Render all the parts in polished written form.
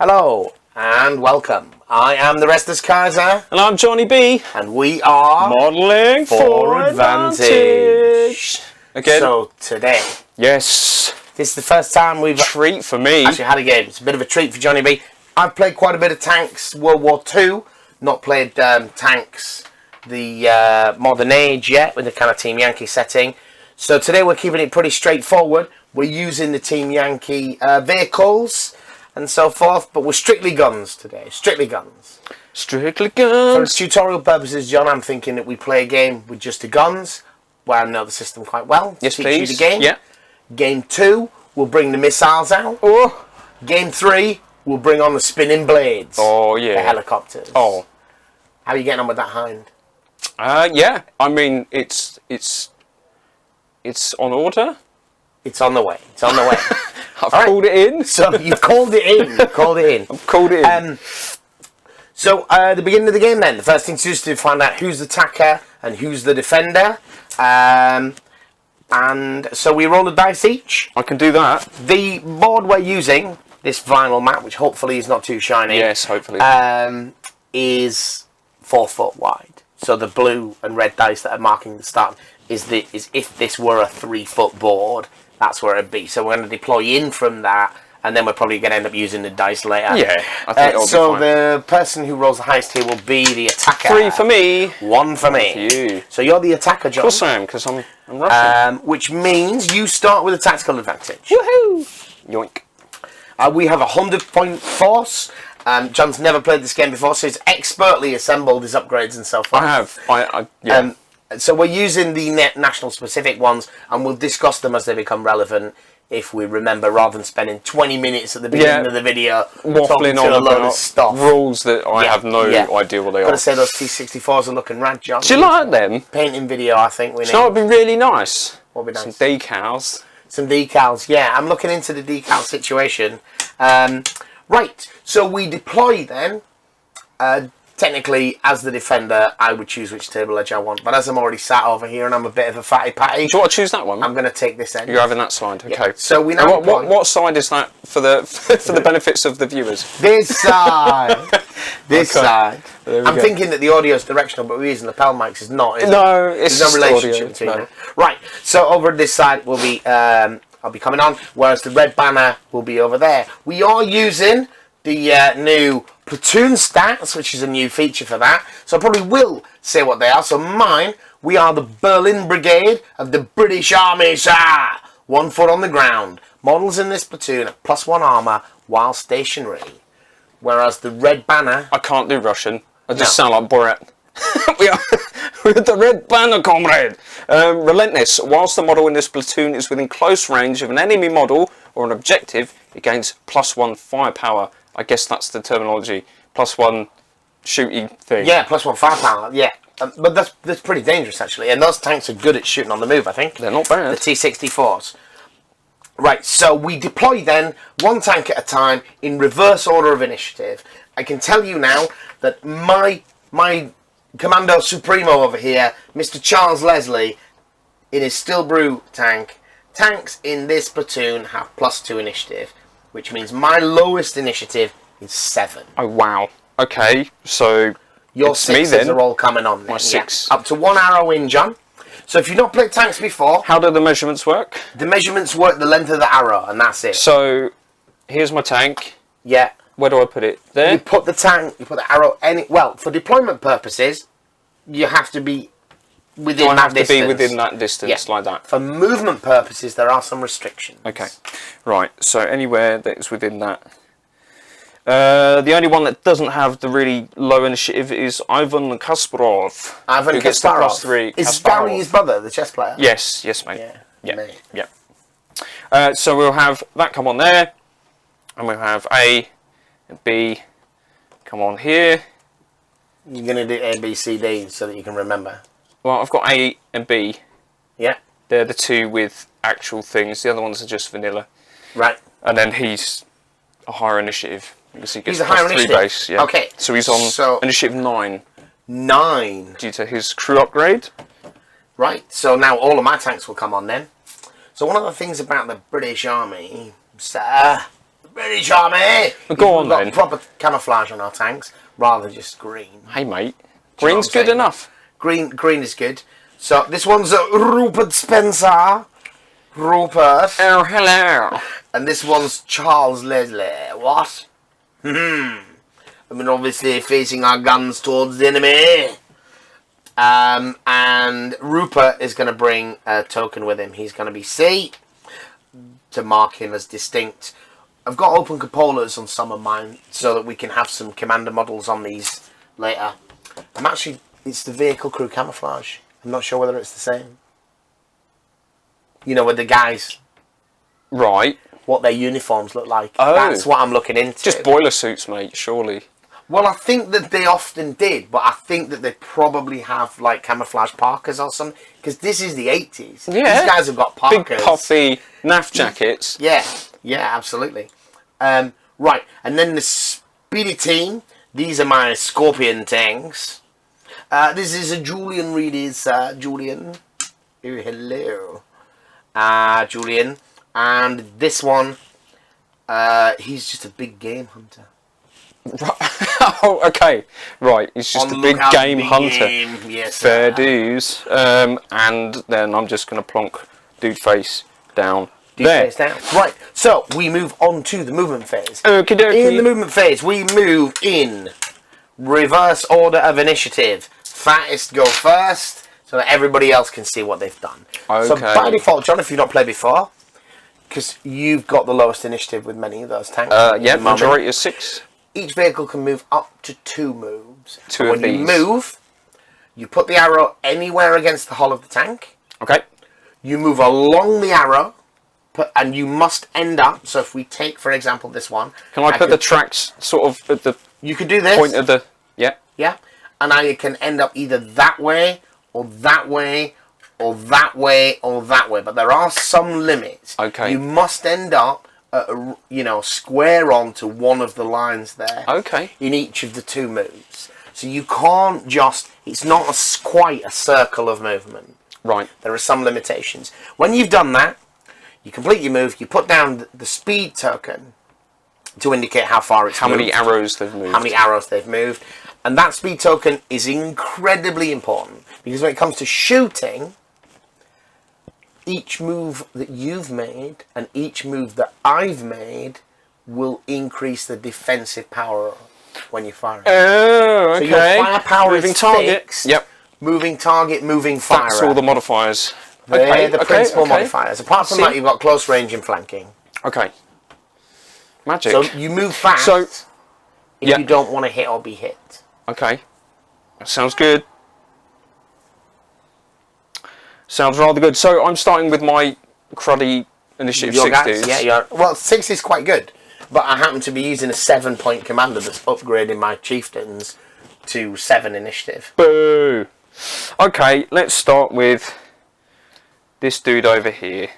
Hello and welcome. I am the Restless Kaiser. And I'm Jonny B. And we are Modelling for Advantage. Again. So today, yes, this is the first time we've treat for me. actually had a game. It's a bit of a treat for Jonny B. I've played quite a bit of Tanks World War II. Not played Tanks the modern age yet with the kind of Team Yankee setting. So today we're keeping it pretty straightforward. We're using the Team Yankee vehicles and so forth, but we're strictly guns today. Strictly guns. Strictly guns. For tutorial purposes, John, I'm thinking that we play a game with just the guns, where I know the system quite well. Yes, teach please. You the game. Yeah. Game 2, we'll bring the missiles out. Oh. Game 3, we'll bring on the spinning blades. Oh, yeah. The helicopters. Oh. How are you getting on with that hind? Yeah. I mean, it's on order. It's on the way. It's on the way. I've called it in. So you've called it in. You've called it in. I've called it in. So the beginning of the game then, the first thing to do is to find out who's the attacker and who's the defender. And so we roll a dice each. I can do that. The board we're using, this vinyl mat, which hopefully is not too shiny. Yes, hopefully. Is 4 foot wide. So the blue and red dice that are marking the start is if this were a 3 foot board, that's where it'd be. So we're going to deploy in from that, and then we're probably going to end up using the dice later. Yeah, I think it'll so be fine. the person who rolls the highest here will be the attacker. 3 for me. 1 for me. Thank you. So you're the attacker, John. Of course I am, because I'm Russian. Which means you start with a tactical advantage. Woohoo! Yoink. We have a 100-point force. John's never played this game before, so he's expertly assembled his upgrades and so forth. I have. Yeah. So we're using the national specific ones, and we'll discuss them as they become relevant if we remember, rather than spending 20 minutes at the beginning of the video waffling on a load about of stuff. Rules that I have no idea what they are. Gotta say those T64s are looking rad, John. Do you like them? Painting video, I think we need. So it'd be really nice. What'd be nice? Some decals. Some decals, yeah. I'm looking into the decal situation. Right, so we deploy then. Technically, as the defender, I would choose which table edge I want. But as I'm already sat over here and I'm a bit of a fatty patty, Do you want to choose that one? I'm going to take this end. You're having that side, okay. Yeah. So we now what side is that for the for the benefits of the viewers? This side. This side. I'm go. thinking that the audio is directional, but we're using lapel mics. It's not. No, it's There's no relationship audio, between no. them. Right. So over this side will be I'll be coming on, whereas the red banner will be over there. We are using the new platoon stats, which is a new feature for that. So I probably will say what they are. So mine, we are the Berlin Brigade of the British Army, sir. 1 foot on the ground. Models in this platoon have +1 armour while stationary. Whereas the red banner... I can't do Russian. I just sound like Borat. we are with the red banner, comrade. Relentless. Whilst the model in this platoon is within close range of an enemy model or an objective, it gains +1 firepower. I guess that's the terminology. +1 shooty thing. Yeah, +1 firepower. Yeah, but that's pretty dangerous actually. And those tanks are good at shooting on the move. I think They're not bad. The T64s. Right. So we deploy then 1 tank at a time in reverse order of initiative. I can tell you now that my Commando Supremo over here, Mr. Charles Leslie, in his Stillbrew tanks in this platoon have +2 initiative, which means my lowest initiative is 7. Oh wow. Okay, so Your it's me 6s then. are all coming on. My 6. Up to 1 arrow in, John. So if you've not played tanks before, How do the measurements work? the measurements work the length of the arrow, and that's it. So here's my tank. Yeah. Where do I put it? There? You put the arrow well, for deployment purposes, you have to be within I that have distance. to be within that distance, like that. For movement purposes, there are some restrictions. Okay, right, so anywhere that is within that. The only one that doesn't have the really low initiative is Ivan Kasparov. Ivan who gets the Kasparov. +3. Is Kasparov. Gary his brother, the chess player? Yes, mate. Yeah, Yeah, mate. yeah. So we'll have that come on there, and we'll have A and B come on here. You're going to do A, B, C, D so that you can remember. Well, I've got A and B. Yeah. They're the 2 with actual things. The other ones are just vanilla. Right. And then he's a higher initiative. Because he gets He's a higher +3 initiative. base. Yeah. Okay. So he's on initiative 9 9. due to his crew upgrade. Right. So now all of my tanks will come on then. So one of the things about the British Army, sir, Very charming. Go on We've got then. proper camouflage on our tanks rather than just green. Hey, mate. Do you know Green's what I'm good saying? enough. Green is good. So this one's Rupert Spencer. Rupert. Oh, hello. And this one's Charles Leslie. What? I mean, obviously facing our guns towards the enemy. And Rupert is going to bring a token with him. He's going to be C to mark him as distinct. I've got open cupolas on some of mine so that we can have some commander models on these later. It's the vehicle crew camouflage. I'm not sure whether it's the same. You know, with the guys. Right. What their uniforms look like. Oh. That's what I'm looking into. Just boiler suits, mate, surely. Well, I think that they often did, but I think that they probably have like camouflage parkas or something. Because this is the 80s. Yeah. These guys have got parkas. Big puffy NAF jackets. Yeah, absolutely. Right, and then the speedy team. These are my Scorpion tanks. This is a Julian Reedy's Julian. Oh, hello. Julian. And this one, he's just a big game hunter. Oh, okay. Right, he's just a big game hunter. Yes, Fair dues. And then I'm just going to plonk dude face down there. Face down. Right, so we move on to the movement phase. Okie dokie. In the movement phase, we move in reverse order of initiative. Fattest go first, so that everybody else can see what they've done. Okay. So by default, John, if you've not played before, because you've got the lowest initiative with many of those tanks. Yeah, majority is 6. Each vehicle can move up to 2 moves. Two when of these. you move, you put the arrow anywhere against the hull of the tank. Okay. You move along the arrow, and you must end up. So if we take, for example, this one. Can I put the tracks sort of at the You could do this. point of the... Yeah. Yeah. And I can end up either that way, or that way, or that way, or that way. But there are some limits. Okay. You must end up, square on to one of the lines there. Okay. In each of the 2 moves. So you can't just... It's not quite a circle of movement. Right. There are some limitations. When you've done that, you complete your move, you put down the speed token to indicate how far it's moved. How many arrows they've moved. How many arrows they've moved. And that speed token is incredibly important. Because when it comes to shooting, each move that you've made and each move that I've made will increase the defensive power when you fire. Oh, okay. So your firepower moving is target. fixed. Yep. Moving target, moving fire. That's all the modifiers. They're the principal okay. modifiers. Apart from that, you've got close range and flanking. Okay. Magic. So you move fast So, if you don't want to hit or be hit. Okay. That sounds good. Sounds rather good. So I'm starting with my cruddy initiative Your 6 guys, dudes. yeah, well, 6 is quite good. But I happen to be using a 7-point commander that's upgrading my chieftains to 7 initiative. Boo! Okay, let's start with this dude over here.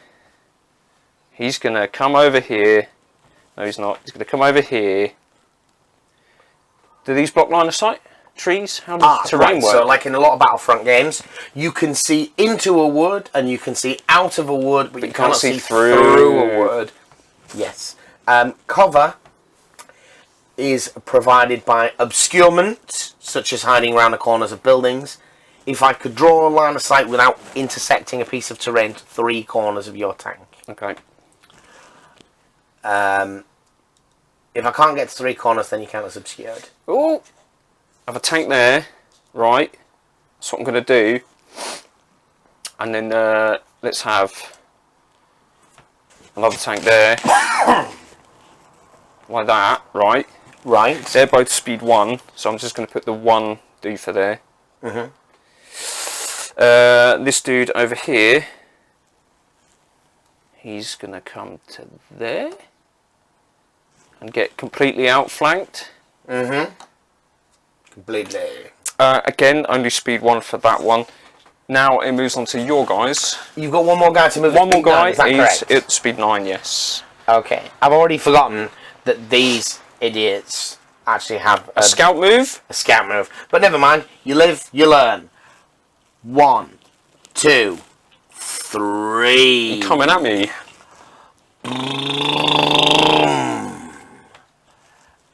He's going to come over here. No, he's not. He's going to come over here. Do these block line of sight? Trees? How does terrain work? So, like in a lot of Battlefront games, you can see into a wood and you can see out of a wood, but you cannot see through a wood. Yes. Cover is provided by obscurement, such as hiding around the corners of buildings. If I could draw a line of sight without intersecting a piece of terrain to 3 corners of your tank. Okay. If I can't get to 3 corners, then you count as obscured. Oh! I have a tank there. Right. That's what I'm going to do. And then let's have another tank there. Like that. Right. Right. They're both speed 1, so I'm just going to put the 1 doofer there. This dude over here, he's going to come to there and get completely outflanked. Completely. Again, only speed 1 for that one. Now it moves on to your guys. You've got one more guy to move. One more guy is that correct? at speed 9, yes. Okay. I've already forgotten that these idiots actually have A scout move? a scout move. But never mind. You live, you learn. 1, 2, 3. Coming at me.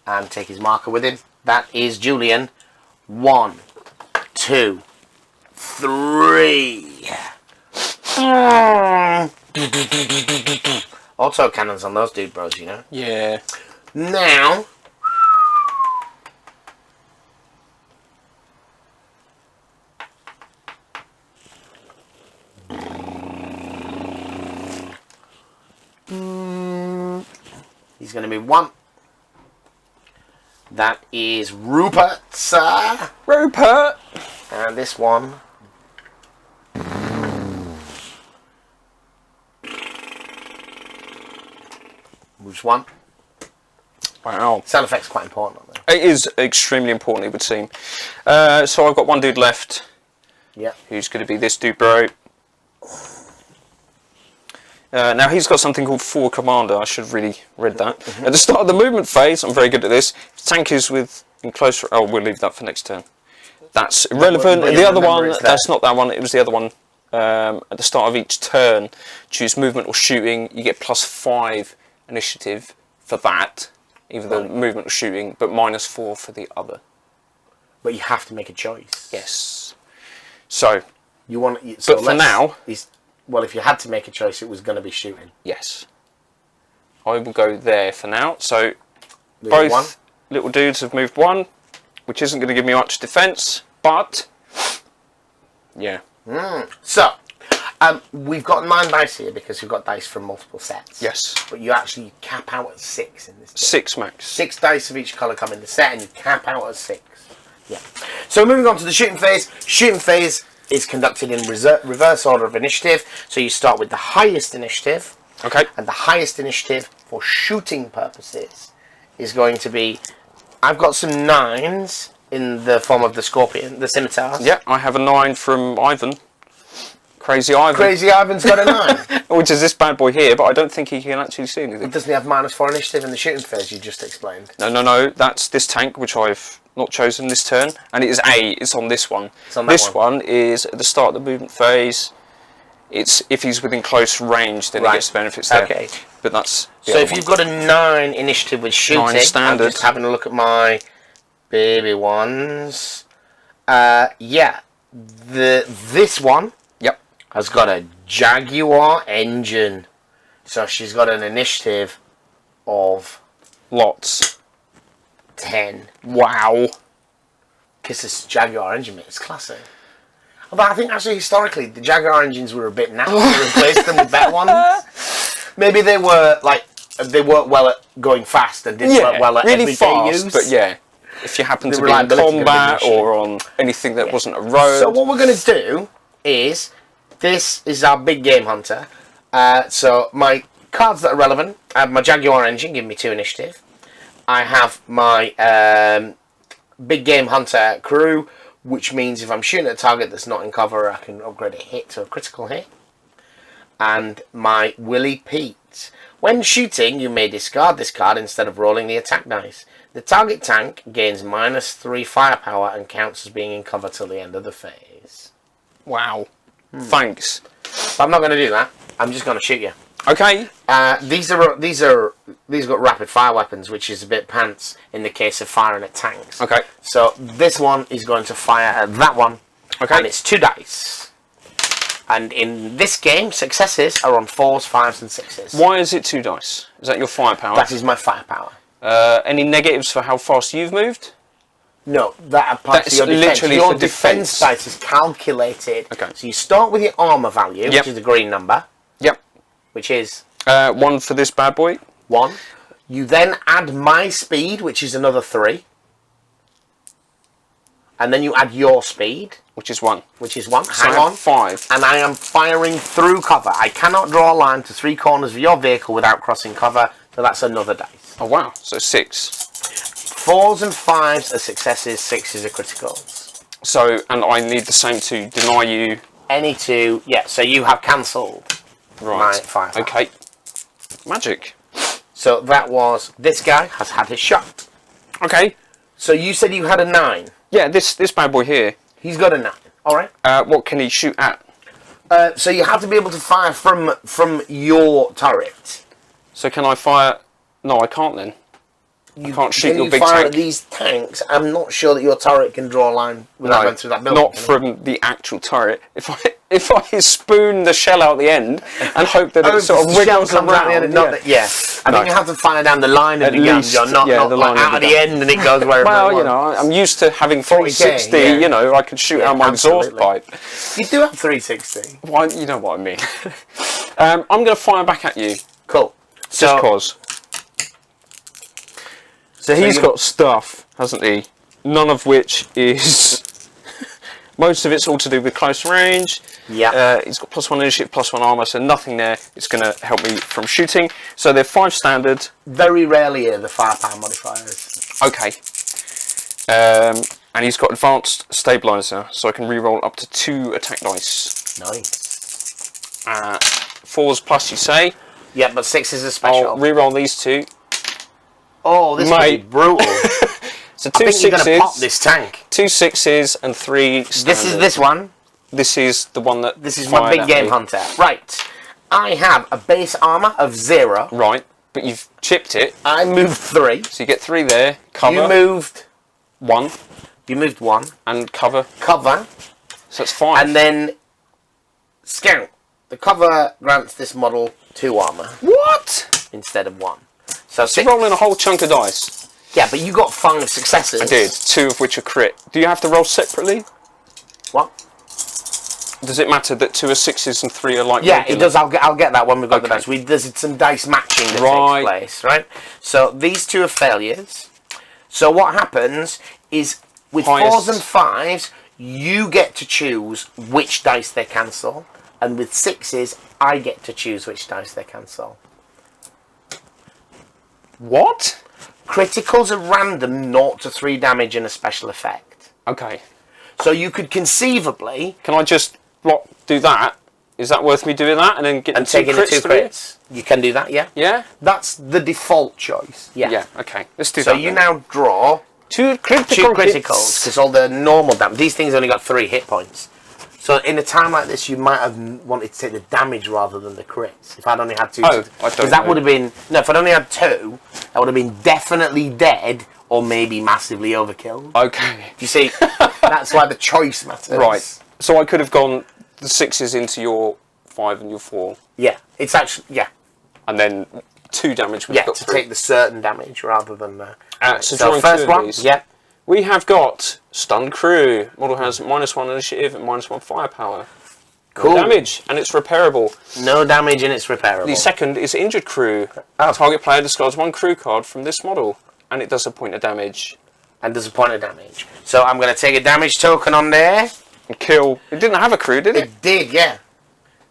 and take his marker with him. That is Julian. 1, 2, 3. Auto cannons on those dude bros, you know. Yeah. Now, he's going to be 1. That is Rupert, sir. Rupert. And this one. Moves 1. Wow. Sound effects quite important, aren't they? It is extremely important, it would seem. So I've got one dude left. Yeah. Who's going to be this dude, bro. Now he's got something called Forward Commander. I should have really read that. At the start of the movement phase, I'm very good at this. If the tank is in close... Oh, we'll leave that for next turn. That's irrelevant. But the other one, that's not that one. It was the other one. At the start of each turn, choose movement or shooting. You get +5 initiative for that. Either the movement or shooting, but -4 for the other. But you have to make a choice. Yes. So, You want. but for now... Well, if you had to make a choice, it was going to be shooting. Yes. I will go there for now. So, Moving both 1. little dudes have moved 1, which isn't going to give me much defence, but... Yeah. So, we've got 9 dice here because we've got dice from multiple sets. Yes. But you actually cap out at 6 in this game. 6 max. 6 dice of each colour come in the set, and you cap out at 6. Yeah. So moving on to the shooting phase. Shooting phase is conducted in reverse order of initiative. So you start with the highest initiative. Okay. And the highest initiative for shooting purposes is going to be... I've got some 9s in the form of the scorpion, the scimitars. Yeah, I have a 9 from Ivan. Crazy Ivan. Crazy Ivan's got a 9. Which is this bad boy here, but I don't think he can actually see anything. Doesn't he have -4 initiative in the shooting phase you just explained? No. That's this tank, which I've not chosen this turn. And it is A. It's on this one. It's on that this one is at the start of the movement phase. It's if he's within close range, then he gets the benefits there. Okay. But that's... So if you've got a 9 initiative with shooting... 9 standard. I'm just having a look at my baby ones. Yeah. This one... Yep. Has got a Jaguar engine. So she's got an initiative of... Lots. 10. Wow. Because this Jaguar engine, mate, it's classic. Although I think actually historically the Jaguar engines were a bit naff to replace them with better ones. Maybe they were like they worked well at going fast and didn't work well at really everyday fast, use. but yeah, if you happen The to be in reliability of the combat machine. or on anything that wasn't a road. So what we're going to do is this is our big game hunter. So my cards that are relevant. I have my Jaguar engine, give me 2 initiative. I have my big game hunter crew, which means if I'm shooting at a target that's not in cover, I can upgrade a hit to a critical hit. And my Willie Pete. When shooting, you may discard this card instead of rolling the attack dice. The target tank gains -3 firepower and counts as being in cover till the end of the phase. Wow. Thanks. But I'm not going to do that. I'm just going to shoot you. Okay. These got rapid fire weapons, which is a bit pants in the case of firing at tanks. Okay. So this one is going to fire at that one. Okay. And it's 2 dice. And in this game, successes are on 4s, 5s, and 6s. Why is it 2 dice? Is that your firepower? That is my firepower. Any negatives for how fast you've moved? No, that applies to That's your defense. literally Your for defense dice is calculated. Okay. So you start with your armor value, which is the green number, Yep. which is 1 for this bad boy. 1. You then add my speed, which is another 3. And then you add your speed, Which is 1. which is 1. So Hang I have on. 5. And I am firing through cover. I cannot draw a line to 3 corners of your vehicle without crossing cover, so that's another dice. Oh wow. So 6. 4s and 5s are successes, 6s are criticals. So, and I need the same to deny you. Any 2, yeah, so you have cancelled my Right. firepower. Okay. Magic. So that was, this guy has had his shot. Okay. So you said you had a 9. Yeah, this bad boy here. He's got a 9, alright? What can he shoot at? So you have to be able to fire from your turret. So can I fire... No, I can't then. I can't shoot your big fire tank. at these tanks? I'm not sure that your turret can draw a line without going through that building. Not from the actual turret. If I spoon the shell out the end and hope that it sort of wiggles around, I think you have to fire down the line of the gun, John, not out of the end and it goes wherever. Well, you know, I'm used to having 360. You know, I can shoot out my exhaust pipe. You do have 360. Well, you know what I mean. I'm going to fire back at you. Cool. Just cause. So he's got stuff, hasn't he? None of which is... Most of it's all to do with close range. Yeah. He's got +1 initiative, +1 armour, so nothing there. It's going to help me from shooting. So they're 5 standard. Very rarely are the firepower modifiers. Okay. And he's got advanced stabiliser, so I can reroll up to 2 attack dice. Nice. 4s plus, you say? Yeah, but 6 is a special. I'll reroll these 2. Oh, this might be brutal. So I think you're going to pop this tank. 2 6s and 3 standard. This is this one. This is the one that... This is my big game hunter. Right. I have a base armour of 0. Right, but you've chipped it. I moved 3. So you get 3 there. Cover. You moved 1. You moved 1. And cover. Cover. So that's 5. And then scout. The cover grants this model 2 armour. What? Instead of 1. So you're rolling a whole chunk of dice. Yeah, but you got 5 successes. I did. 2 of which are crit. Do you have to roll separately? What? Does it matter that 2 are 6s and 3 are like Yeah, regular? it does. I'll get that when we've got the dice. There's some dice matching that takes place, right? So these 2 are failures. So what happens is with 4s and 5s, you get to choose which dice they cancel, and with 6s, I get to choose which dice they cancel. What? Criticals are random, 0 to 3 damage and a special effect. Okay. So you could conceivably... Can I just do that? Is that worth me doing that and then getting taking the 2 crits? You can do that, yeah? Yeah? That's the default choice. Yeah. Yeah, okay. Let's do that. So you now draw 2 criticals, because all the normal damage... These things only got 3 hit points. So in a time like this, you might have wanted to take the damage rather than the crits. If I'd only had 2... Oh, I don't know. Because that would have been... No, if I'd only had 2, that would have been definitely dead or maybe massively overkill. Okay. You see, that's why the choice matters. Right. So I could have gone the 6s into your 5 and your 4. Yeah. It's actually... Yeah. And then 2 damage would have got to through. take the certain damage rather than... So so first one, these. yeah. We have got Stunned Crew. Model has -1 initiative and -1 firepower. Cool. No damage, and it's repairable. No damage and it's repairable. The second is Injured Crew. Oh. Target player discards 1 crew card from this model, and it does a point of damage. And does a point of damage. So I'm going to take a damage token on there. And kill... It didn't have a crew, did it? It did, yeah.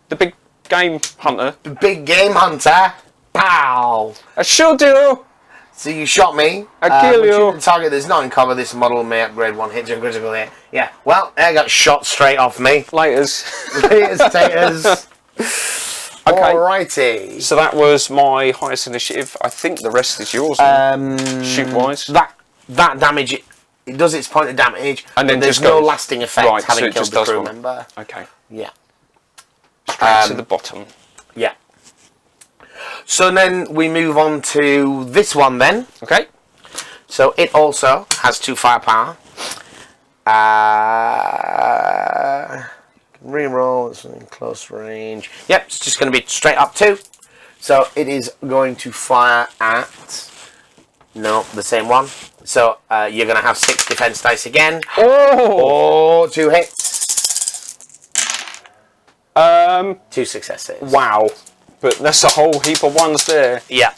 The big game hunter. The big game hunter. Pow! I sure do! So you shot me. I kill you. The target that's not in cover, this model may upgrade 1 hit to a critical hit. Yeah. Well, I got shot straight off me. Laters. Laters, taters. Okay. Alrighty. So that was my highest initiative. I think the rest is yours. Shoot-wise. That damage, it does its point of damage, and then there's no lasting effect having killed the crew member. Okay. Yeah. Straight to the bottom. Yeah. So then we move on to this one then. Okay. So it also has 2 firepower. Reroll, it's in close range. Yep, it's just going to be straight up 2. So it is going to fire at... No, the same one. So you're going to have 6 defense dice again. Oh! 2 hits. 2 successes. Wow. But that's a whole heap of 1s there. Yeah.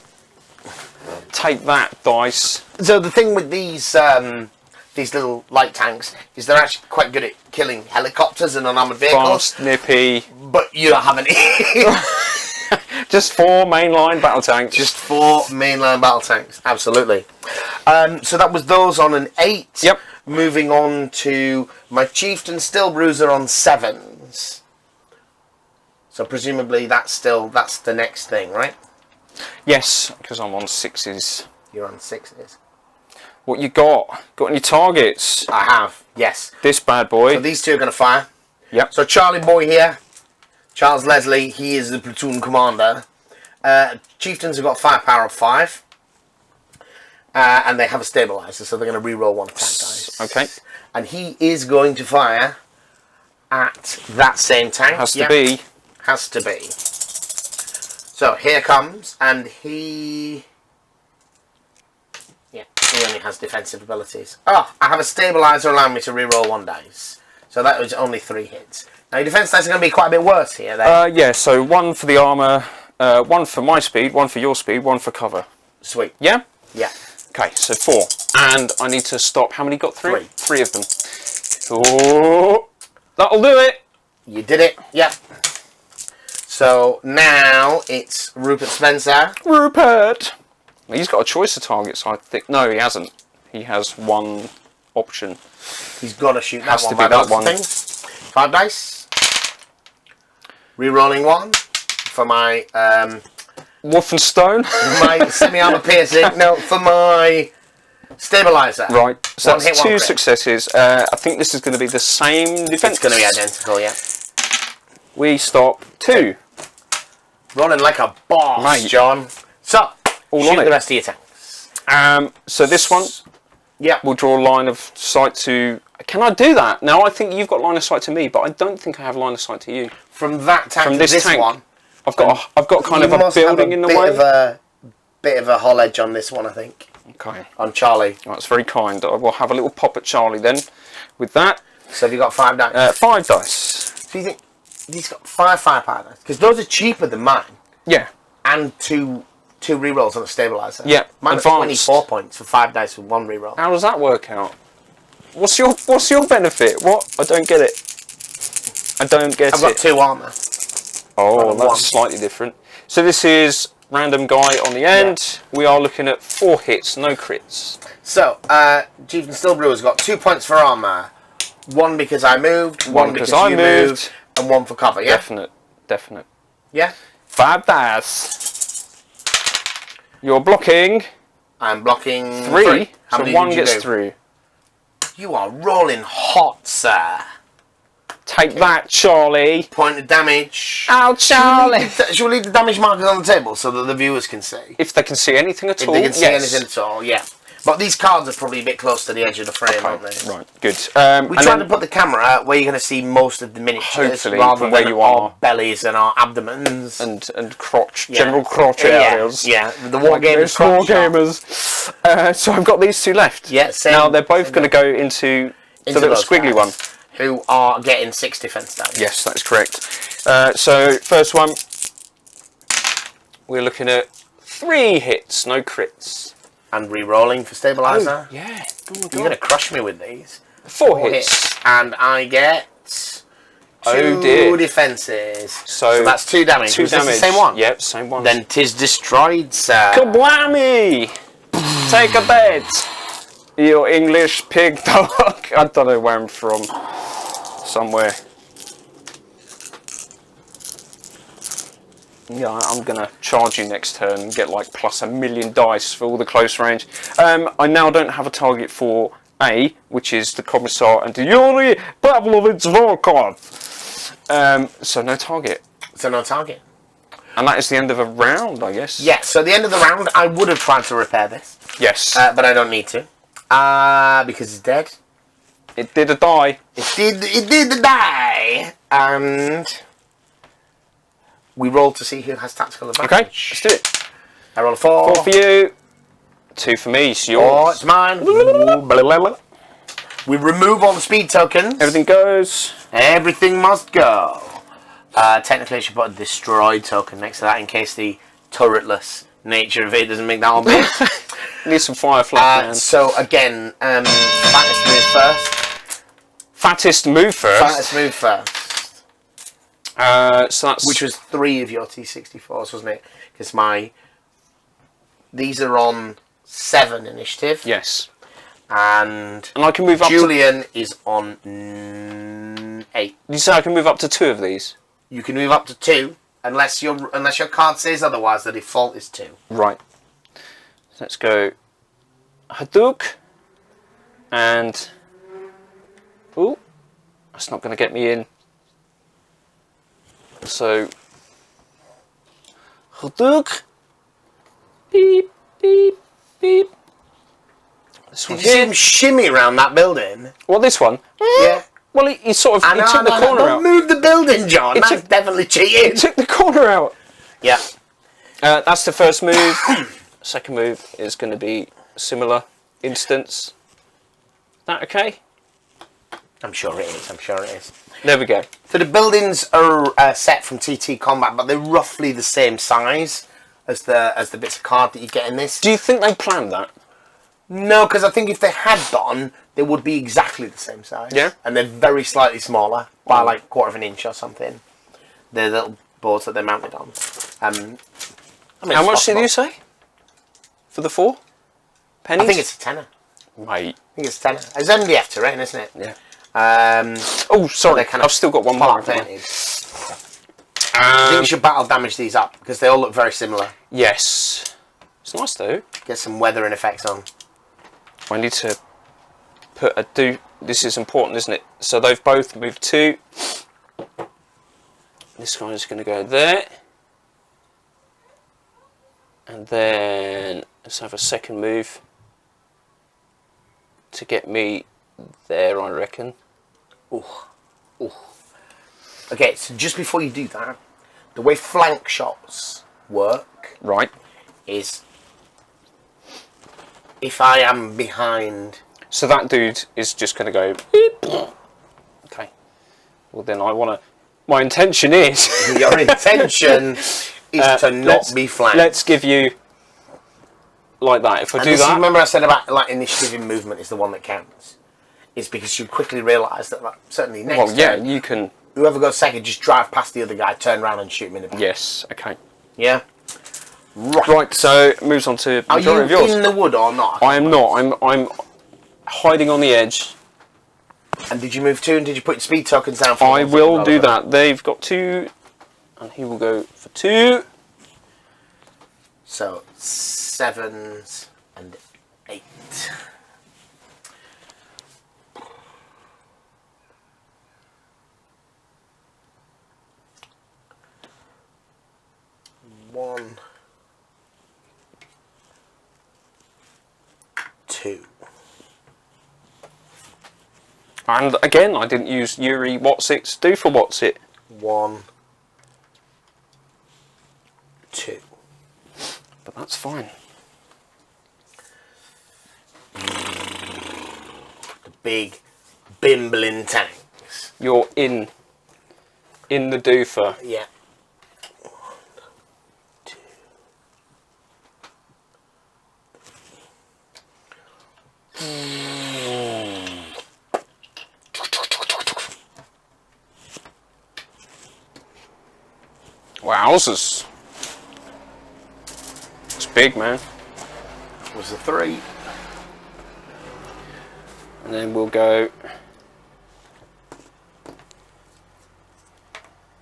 Take that, dice. So the thing with these little light tanks is they're actually quite good at killing helicopters and unarmored vehicles. Fast, nippy. But you don't have any. Just 4 mainline battle tanks. Just 4 mainline battle tanks. Absolutely. So that was those on an 8. Yep. Moving on to my Chieftain Still Bruiser on 7s. So presumably that's the next thing, right? Yes, because I'm on 6s. You're on 6s. What you got? Got any targets? I have, yes. This bad boy. So these 2 are going to fire. Yep. So Charlie Boy here, Charles Leslie, he is the platoon commander. Chieftains have got firepower of 5. and they have a stabilizer, so they're going to re-roll 1 attack dice. Okay. And he is going to fire at that same tank. Has to be. Has to be. So here comes, and he... Yeah, he only has defensive abilities. Oh, I have a stabilizer allowing me to re-roll 1 dice. So that was only 3 hits. Now your defense dice are going to be quite a bit worse here then. Yeah, so 1 for the armor, 1 for my speed, 1 for your speed, 1 for cover. Sweet. Yeah? Yeah. Okay, so 4. And I need to stop. How many got? 3? 3. 3 of them. Oh, that'll do it. You did it. Yep. So now it's Rupert Spencer. Rupert. Well, he's got a choice of targets, I think. No, he hasn't. He has 1 option. He's got to shoot that Has one to by be that those one. things. 5 dice. Re-rolling 1 for my Wolfenstone. my semi-armor piercing. No, for my stabilizer. Right. So 1 hit, that's 1 2 crit. successes. I think this is going to be the same defense. It's going to be identical, yeah. We stop 2. Rolling like a boss, Mate. John. So, All shoot on the it. rest of your tanks. So this one, Yeah. we'll draw a line of sight to... Can I do that? Now, I think you've got line of sight to me, but I don't think I have line of sight to you. From that tank From to this this tank, one, I've got kind of you a must have building in the bit way. Of a bit of a hole edge on this one, I think. Okay. On Charlie. Oh, that's very kind. I will have a little pop at Charlie then. With that, So have you got 5 dice? 5 dice. So you think he's got 5 firepower dice? Because those are cheaper than mine. Yeah. And two rerolls on a stabilizer. Yeah, Mine's advanced. 24 points for 5 dice with 1 reroll. How does that work out? What's your benefit? What? I don't get it. I don't get I've got it. 2 armor. Oh, I've got that's 1. slightly different. So this is random guy on the end. We are looking at 4 hits, no crits. So, Chieftain Stillbrewer's got 2 points for armor. 1 because I moved, 1 because I you moved, and 1 for cover, yeah? Definite. Yeah? 5 dice. You're blocking I'm blocking 3. How So many 1 did you gets do? through. You are rolling hot, sir. Take that, Charlie. Point of damage. Ow, Charlie. Shall we leave the damage markers on the table so that the viewers can see? If they can see anything at If all, they can see yes. anything at all, yeah. But these cards are probably a bit close to the edge of the frame, aren't they? Right, good. We tried to put the camera where you're going to see most of the miniatures, Hopefully, rather from where than you our are. bellies and our abdomens. and crotch, Yeah. general crotch Yeah, areas. yeah. The war gamers. War crotch shot. gamers. So I've got these 2 left. Yeah, same. Now they're both going to go into the little those squiggly guys, one. who are getting 6 defense damage. Yes, that's correct. So first one, we're looking at 3 hits, no crits. And re-rolling for stabilizer. Yeah. Oh my You're God. going to crush me with these. 4 hits. And I get 2 Oh dear. defenses. So that's 2 damage. 2 Was this damage. the same one? Yep, same one. Then 'tis destroyed, sir. Kablammy! Take a bet, you English pig dog. I don't know where I'm from. Somewhere. Yeah, I'm gonna charge you next turn and get like plus +1,000,000 dice for all the close range. I now don't have a target for A, which is the Commissar and Yuri Pavlovich Volkov. So no target. So no target. And that is the end of a round, I guess. Yes, so at the end of the round, I would have tried to repair this. Yes. But I don't need to. Because it's dead. It did a die. It did die. And we roll to see who has tactical advantage. Okay, let's do it. I roll a 4. 4 for you. 2 for me. It's yours. 4, it's mine. We remove all the speed tokens. Everything goes. Everything must go. Technically, I should put a destroyed token next to that in case the turretless nature of it doesn't make that obvious. Need some fire flash, man. So again, fattest move first. Fattest move first. Fattest move first. So that's... Which was 3 of your T64s, wasn't it? Because these are on 7 initiative. Yes. And I can move up Julian is on 8. You say I can move up to 2 of these? You can move up to 2 unless your card says otherwise. The default is 2. Right. Let's go Hadouken and... Ooh, that's not going to get me in. So... Hadouken. Beep, beep, beep. This one Did you see here. him shimmy around that building? Well, this one. Yeah. Well, he sort of he took the corner Don't out. move the building, John. He That's took- definitely cheating. He took the corner out. Yeah. That's the first move. Second move is going to be similar instance. Is that okay? I'm sure it is. I'm sure it is. There we go. So the buildings are set from TT Combat, but they're roughly the same size as the bits of card that you get in this. Do you think they planned that? No, because I think if they had done, they would be exactly the same size. Yeah. And they're very slightly smaller, by like a quarter of an inch or something. The little boards that they're mounted on. I mean, How it's much did possible. you say? For the 4 pennies? I think it's a tenner. Mate. I think it's a tenner. It's MDF terrain, isn't it? Yeah. So Oh, sorry. they're kind of I've still got one more. part painted. I think you should battle damage these up because they all look very similar. Yes. It's nice though. Get some weathering effects on. I need to put a do. This is important, isn't it? So they've both moved 2. This guy's going to go there. And then let's have a second move to get me there, I reckon. Ooh. Ooh. Okay, so just before you do that, the way flank shots work Right. is if I am behind... So that dude is just going to go beep. Okay. Well then I want to... My intention is... Your intention is to not be flanked. Let's give you... Like that. If I And do this is, that... remember I said about like initiative in movement is the one that counts. It's because you quickly realise that like, certainly next Well, yeah, turn, you can... whoever goes second, just drive past the other guy, turn around and shoot him in the back. Yes, okay. Yeah? Right, so moves on to Are majority you of yours. in the wood or not? I am not. I'm hiding on the edge. And did you move 2 and did you put your speed tokens down for I one? will do that. They've got 2, and he will go for 2. So 7s and 8. One, 2. And again, I didn't use Yuri What's It. Do for What's It. 1, 2. But that's fine. The big bimbling tanks. You're in the doofer. Yeah. 1, 2. Wowzers. It's big, man. Was a 3. And then we'll go...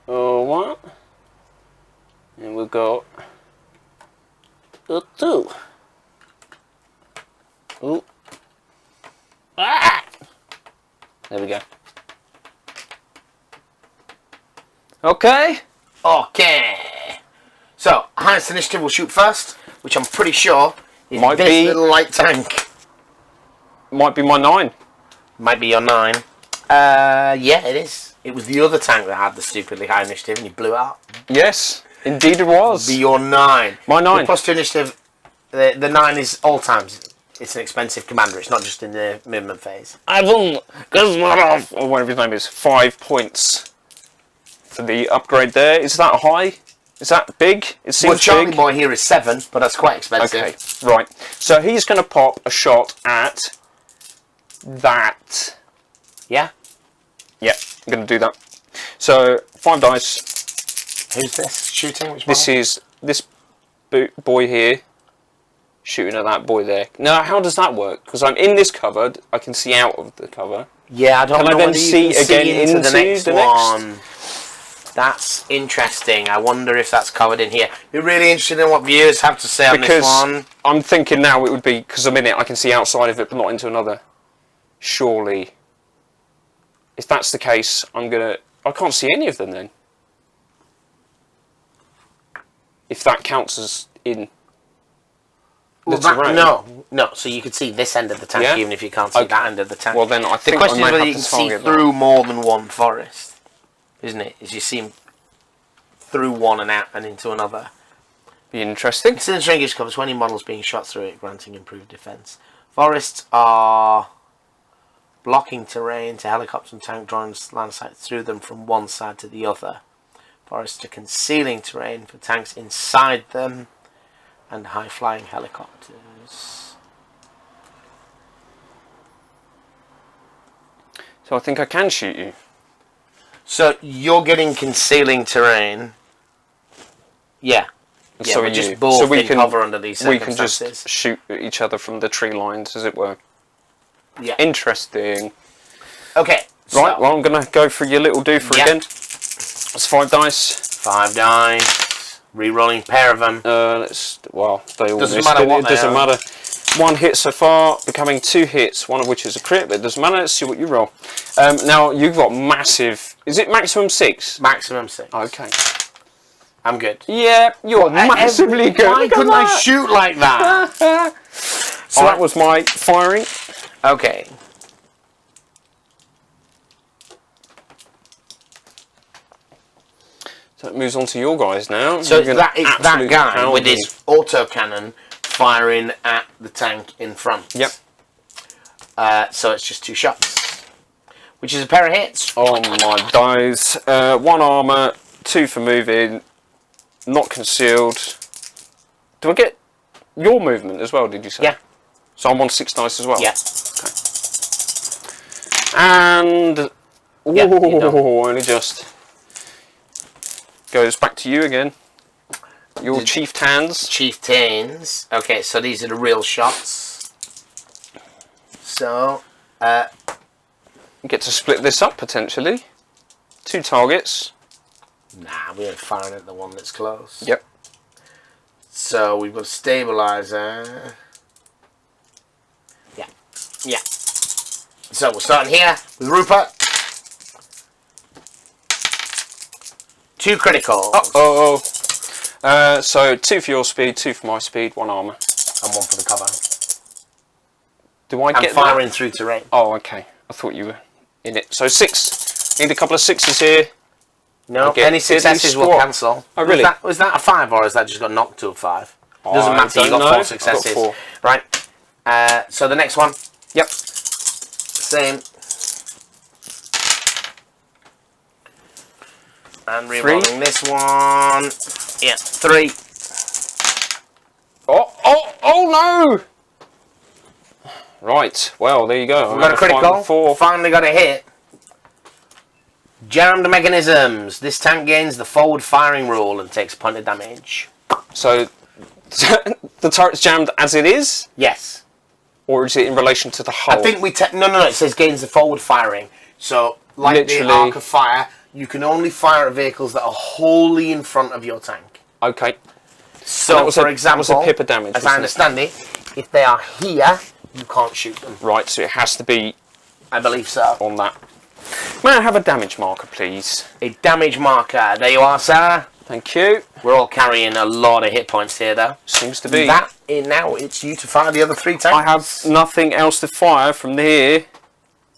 Oh, what? And we'll go... A 2. Ooh. Ah! There we go. Okay. Okay. So, highest initiative will shoot first, which I'm pretty sure is Might this be- little light tank. Might be my 9. Might be your 9. Yeah, it is. It was the other tank that had the stupidly high initiative and you blew it up. Yes, indeed it was. Be your 9. My 9. The plus 2 initiative, the 9 is all times. It's an expensive commander. It's not just in the movement phase. I won. Gizmaroff, or whatever his name is, 5 points for the upgrade there. Is that high? Is that big? It seems Well, Charlie big. Boy here is 7, but that's quite expensive. Okay, right. So he's going to pop a shot at that. Yeah? Yeah, I'm going to do that. So 5 dice. Who's this shooting? Which This one? is this boy here shooting at that boy there. Now, how does that work? Because I'm in this cupboard, I can see out of the cover. Yeah, I don't Can I know then whether you see can again into the into next the next? one. That's interesting. I wonder if that's covered in here. Be really interested in what viewers have to say on Because this one. I'm thinking now it would be, because I'm in it, I can see outside of it, but not into another. Surely. If that's the case, I can't see any of them then. If that counts as in. terrain. No. So you can see this end of the tank, Yeah? even if you can't see that end of the tank. Well, then I the think question I is may whether have you to can see target through more than one forest, isn't it? As you see through one and out and into another. Be interesting. Consider shrinkage covers 20 models being shot through it, granting improved defense. Forests are blocking terrain to helicopter and tank drones land sight through them from one side to the other. Forests are concealing terrain for tanks inside them and high-flying helicopters. So I think I can shoot you. So you're getting concealing terrain. Yeah. Yeah, So we're are just you. both So we in can cover under these we can circumstances. just shoot at each other from the tree lines, as it were. Yeah. Interesting. Okay. So, Right. Well, I'm gonna go for your little doofer Yep. again. It's 5 dice. 5 dice. Re-rolling pair of them. Well, they all Doesn't missed matter it. what It they doesn't are. matter. 1 hit so far, becoming 2 hits, one of which is a crit, but it doesn't matter. Let's see what you roll. Now you've got massive. Is it maximum 6? Maximum 6. Okay. I'm good. Yeah, you're massively good. Why Look at couldn't I that. shoot like that? So that was my firing. Okay. So it moves on to your guys now. So You're gonna that is that absolutely guy pound with me. his autocannon firing at the tank in front. Yep. So it's just 2 shots, which is a pair of hits. Oh my dice. 1 armor, 2 for moving, not concealed. Do I get your movement as well, did you say? Yeah. So I'm on 6 dice as well? Yeah. And... Yeah, you don't. only just... Goes back to you again. Your chieftains. Chieftains. Okay, so these are the real shots. So, You get to split this up, potentially. 2 targets. nah, we're firing at the one that's close. Yep. So we've got a stabilizer. Yeah. Yeah. So we're starting here with Rupert. 2 criticals. So 2 for your speed, 2 for my speed, 1 armor. And 1 for the cover. Do I I'm get firing that? through terrain. Oh, okay. I thought you were in it. So 6. Need a couple of 6s here. No, Okay, any successes will squat. cancel. Oh, really? Was that a 5 or has that just got knocked to a 5? Doesn't I matter, you don't got know. 4 successes. I've got 4. Right. So the next one. Yep. Same. And re-rolling this one. Yeah, 3. Oh no! Right, well, there you go. We've got a critical. 4. Finally got a hit. Jammed mechanisms. This tank gains the forward firing rule and takes a point of damage. So, the turret's jammed as it is? Yes. Or is it in relation to the hull? I think we... No, it says gains the forward firing. So, like Literally. the arc of fire, you can only fire at vehicles that are wholly in front of your tank. Okay. So, for example, that was a pip of damage, as I understand it, if they are here, you can't shoot them. Right, so it has to be I believe so. on that. May I have a damage marker, please? A damage marker. There you are, sir. Thank you. We're all carrying a lot of hit points here, though. Seems to be. Now it's you to fire the other 3 tanks. I have nothing else to fire from here.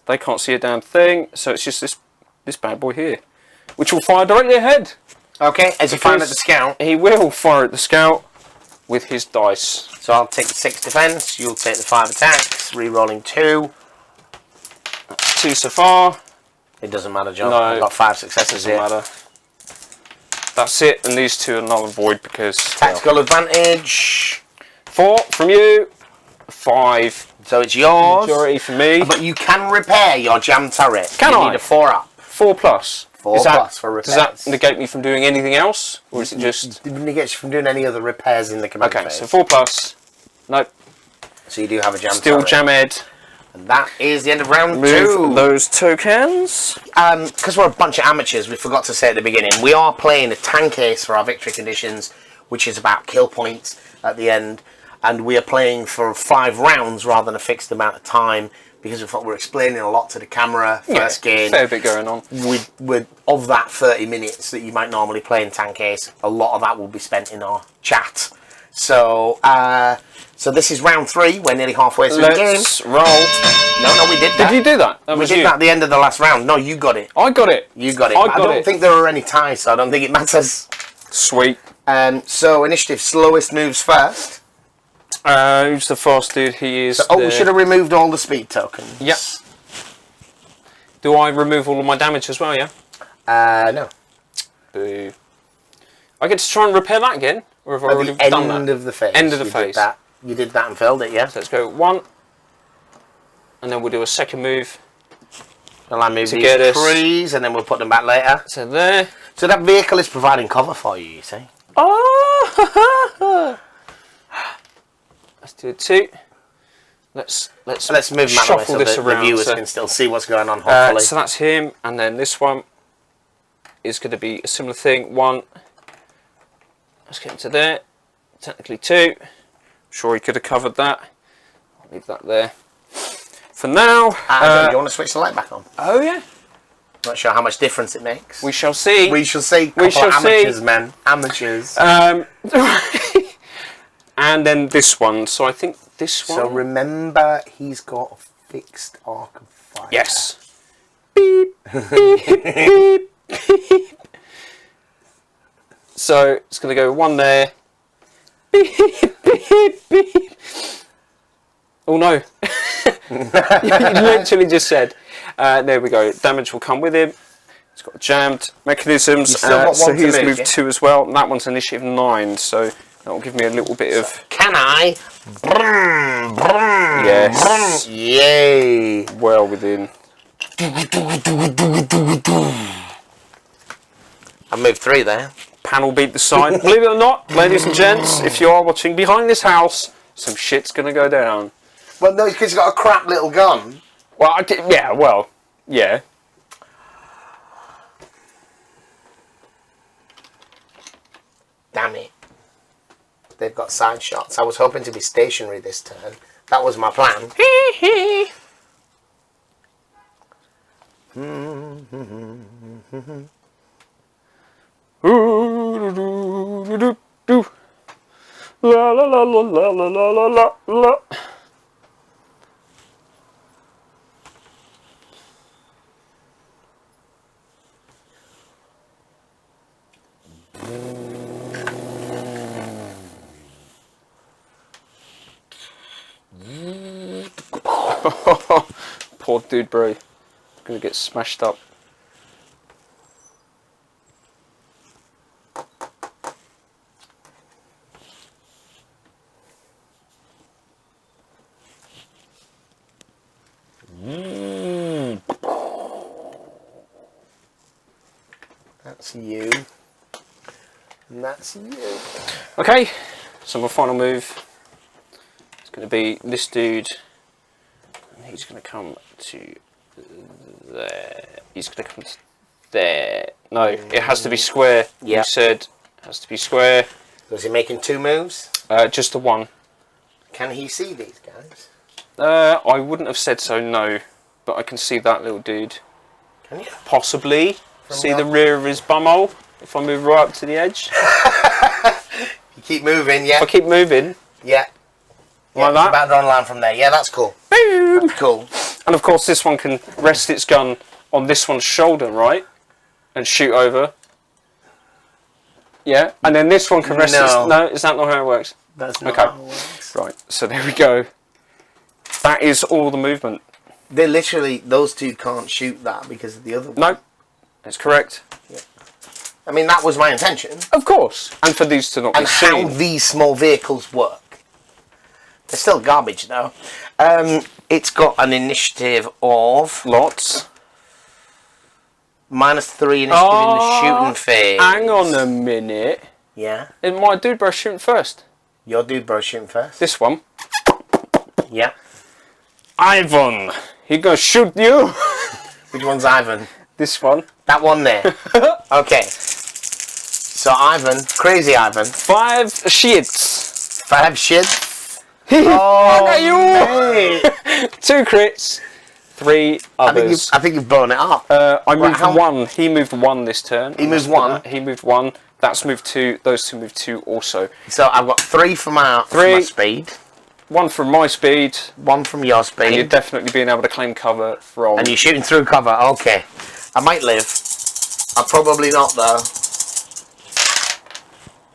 They can't see a damn thing, so it's just this bad boy here, which will fire directly ahead. Okay, as you fire at the scout. He will fire at the scout with his dice. So I'll take the 6 defense, you'll take the 5 attacks, re-rolling 2. That's 2 so far. It doesn't matter, John. No, I've got 5 successes Doesn't here. matter. That's it, and these 2 are null and void because... Tactical advantage. 4 from you. 5. So it's yours. Majority for me. But you can repair your jam turret. Can you I? need a 4 up. 4 plus. 4 Is plus for repairs. Does that negate me from doing anything else? Or is it just... It negates you from doing any other repairs in the command Okay, phase. so 4 plus. Nope. So you do have a jam Still turret. jammed. And that is the end of round Move 2. those tokens. Because we're a bunch of amateurs, we forgot to say at the beginning, we are playing a tank ace for our victory conditions, which is about kill points at the end, and we are playing for 5 rounds rather than a fixed amount of time, because we thought we're explaining a lot to the camera first game. Fair bit going on. With of that 30 minutes that you might normally play in tank ace, a lot of that will be spent in our chat, So, so this is round 3. We're nearly halfway through the game. Let's roll. No, we did that. Did you do that? We did that at the end of the last round. No, you got it. I got it. You got it. I don't think there are any ties, so I don't think it matters. Sweet. So initiative, slowest moves first. Who's the fast dude? He is. So, we should have removed all the speed tokens. Yep. Do I remove all of my damage as well? Yeah. No. Boo. I get to try and repair that again, or have I already done that? End of the phase. End of the phase. You did that and failed it, yeah. So let's go 1, and then we'll do a second move. Well, I move these trees, and then we'll put them back later. So there. So that vehicle is providing cover for you. You see. Oh! Let's do a 2. Let's move shuffle this so around. The viewers can still see what's going on. Hopefully. So that's him, and then this one is going to be a similar thing. 1. Let's get into there. Technically 2. Sure, he could have covered that. I'll leave that there. For now. Do you want to switch the light back on? Oh yeah. Not sure how much difference it makes. We shall see. We shall see. We shall amateurs, see. Men. Amateurs. And then this one. So I think this one. So remember, he's got a fixed arc of fire. Yes. Beep, beep, beep, beep. So it's going to go 1 there. Beep, beep, beep. Oh no. You literally just said. There we go. Damage will come with him. It's got jammed mechanisms. So he's moved 2 as well. And that one's initiative 9. So that will give me a little bit of. Can I? Brum, brum, Yes. Brum. Yay. Well within. I moved 3 there. Panel beat the side. Believe it or not, ladies and gents, if you are watching behind this house, some shit's going to go down. Well, no, because he's got a crap little gun. Well, yeah. Damn it. They've got side shots. I was hoping to be stationary this turn. That was my plan. La la la la la la la la la. Poor dude, bro. Gonna get smashed up. That's you. And that's you. Okay, so my final move is going to be this dude. And he's going to come to there. He's going to come to there. No, it has to be square. Yeah. You said it has to be square. Was he making 2 moves? Just the 1. Can he see these guys? I wouldn't have said so, no. But I can see that little dude. Can you? Possibly. See the rear of his bumhole if I move right up to the edge. You keep moving, yeah. If I keep moving. Yeah. Like that. About drawn line from there. Yeah, that's cool. Boom. That's cool. And of course this one can rest its gun on this one's shoulder, right? And shoot over. Yeah. And then this one can rest its... No, is that not how it works? That's not how it works. Right, so there we go. That is all the movement. They literally, those 2 can't shoot that because of the other one. No, that's correct. Yeah. I mean, that was my intention. Of course. And for these to not be seen. And how these small vehicles work. They're still garbage, though. It's got an initiative of... Lots. -3 initiative in the shooting phase. Hang on a minute. Yeah? Is my dude bro shooting first? Your dude bro shooting first. This one. Yeah. Ivan, he gonna shoot you. Which one's Ivan? This one. That one there. Okay. So Ivan, crazy Ivan. 5 shits. 5 shits. Oh, look at you! Mate. 2 crits. 3 others. I think you've blown it up. I moved 1. He moved 1 this turn. He moved 1. He moved 1. That's moved 2. Those two move 2 also. So I've got 3 for my speed. 1 from my speed. 1 from your speed. And you're definitely being able to claim cover from... And you're shooting through cover. Okay. I might live. I'll probably not, though.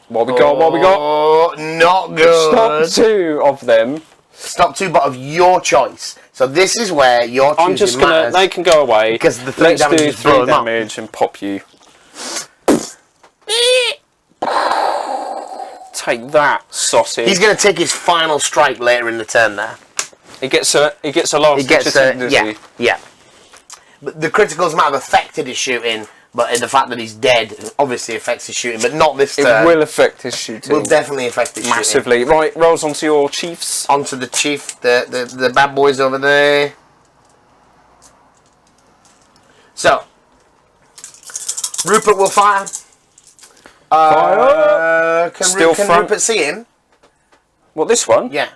What we got? What we got? Oh, not good. Stop 2 of them. Stop 2, but of your choice. So this is where your choosing I'm just gonna... matters. They can go away. Because the 3 Let's damage do you throw 3 them up. damage and pop you. Take that, sausage. He's going to take his final strike later in the turn there. He gets a last yeah. But the criticals might have affected his shooting, but in the fact that he's dead, it obviously affects his shooting, but not this turn. It will affect his shooting. Will definitely affect his massively. shooting. Right, rolls onto your chiefs. Onto the chief, the bad boys over there. So, Rupert will fire. Fire! Can Rupert see him? What, this one? Yeah.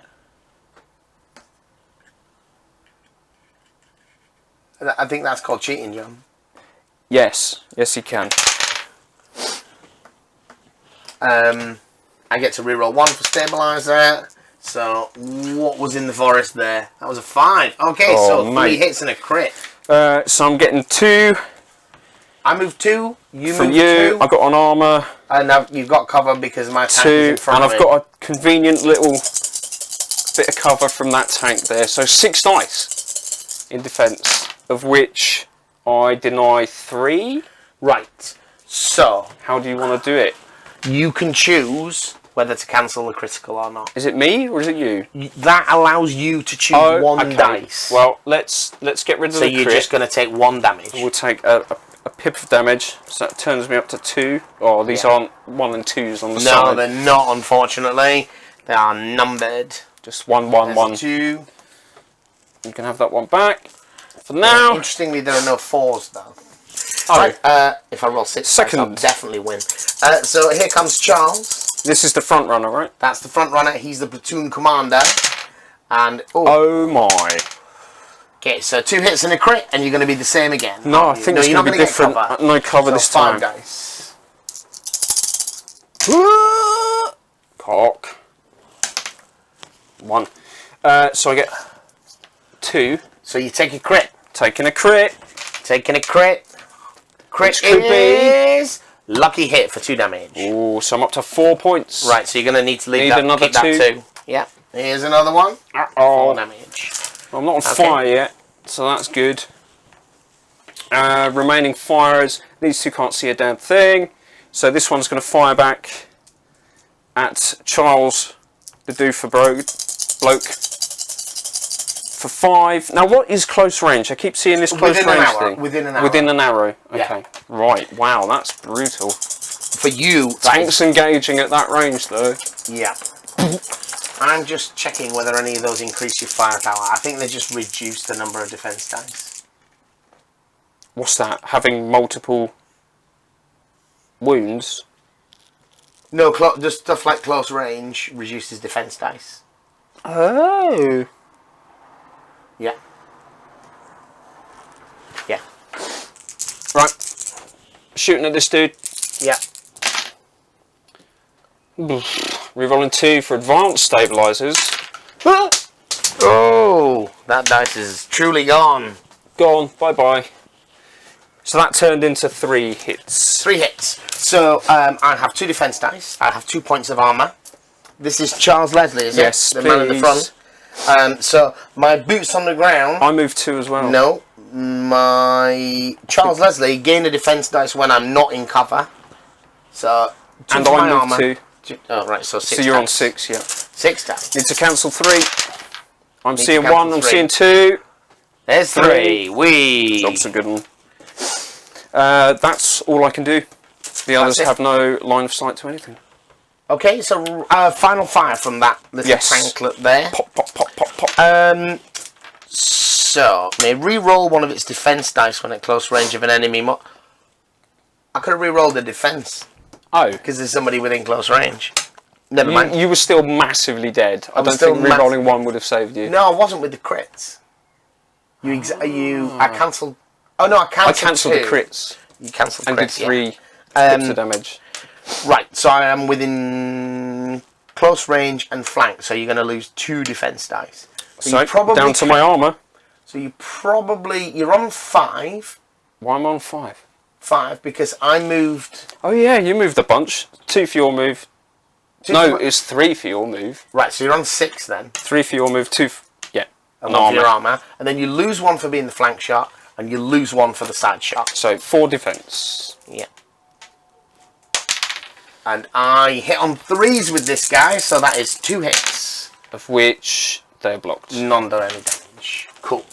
I think that's called cheating, John. Yes. Yes, he can. I get to reroll 1 for stabilizer. So, what was in the forest there? That was a 5. Okay, so 3 hits and a crit. So I'm getting 2. I move 2. You from move you. 2. I've got an armour. And now you've got cover because my tank 2, is in front and of I've got a convenient little bit of cover from that tank there. So 6 dice in defence, of which I deny 3. Right. So, how do you want to do it? You can choose whether to cancel the critical or not. Is it me or is it you? That allows you to choose 1 dice. Well, let's get rid of the crit. So you're just going to take 1 damage. We'll take a pip of damage, so that turns me up to 2. Oh, these aren't 1 and 2s on the side. No, they're not, unfortunately. They are numbered. Just 1, 1, 1. 2. You can have that one back. For now. Interestingly, there are no 4s, though. Oh. Right, if I roll 6 dice, I'll definitely win. So here comes Charles. This is the front runner, right? That's the front runner. He's the platoon commander. And oh my. Okay, so 2 hits and a crit, and you're going to be the same again. No, I think it's going to be different. No cover this time. 5 dice. Cock. 1. So I get 2. So you take a crit. Taking a crit. Taking a crit. Crit is lucky hit for 2 damage. Ooh, so I'm up to 4 points. Right, so you're going to need to leave another 2. That 2. Yeah. Here's another one. 4 damage. I'm not on fire yet, so that's good. Remaining firers. These 2 can't see a damn thing. So this one's going to fire back at Charles, the doofer bloke, for 5. Now, what is close range? I keep seeing this close range thing. Within an arrow. Within an arrow. Okay. Yeah. Right. Wow, that's brutal. For you, tanks engaging at that range, though. Yeah. I'm just checking whether any of those increase your firepower. I think they just reduce the number of defense dice. What's that? Having multiple wounds? No, just stuff like close range reduces defense dice. Oh. Yeah. Yeah. Right. Shooting at this dude. Yeah. Rerolling 2 for advanced stabilizers. Oh, that dice is truly gone. Gone. Bye bye. So that turned into 3 hits. 3 hits. So I have 2 defense dice. I have 2 points of armor. This is Charles Leslie, is yes, it? The man in the front. So my boots on the ground. I moved 2 as well. No, my Charles Leslie gain a defense dice when I'm not in cover. So 2 and for my I moved armor. 2. Oh right, so 6. So you're on 6, yeah. 6 dice. Need to cancel 3. I'm seeing 1. I'm seeing 2. There's 3. Wee. That's a good one. That's all I can do. The others have no line of sight to anything. Okay, so final fire from that little tanklet there. Pop, pop, pop, pop, pop. So may re-roll one of its defense dice when at close range of an enemy. I could have re-rolled the defense. Oh, because there's somebody within close range. Never mind. You were still massively dead. I don't think re-rolling 1 would have saved you. No, I wasn't with the crits. I cancelled. Oh no, I cancelled. I cancelled the crits. You cancelled crits. And did 3 bits of damage. Right, so I am within close range and flank, so you're going to lose 2 defense dice. So, down to my armour. So you're on 5. Why am I on 5? 5, because I moved... Oh yeah, you moved a bunch. 2 for your move. No, it's 3 for your move. Right, so you're on 6 then. 3 for your move, 2 for... Yeah. And 1 for your armour. And then you lose 1 for being the flank shot, and you lose 1 for the side shot. So, 4 defence. Yeah. And I hit on 3s with this guy, so that is 2 hits. Of which they're blocked. None do any damage. Cool.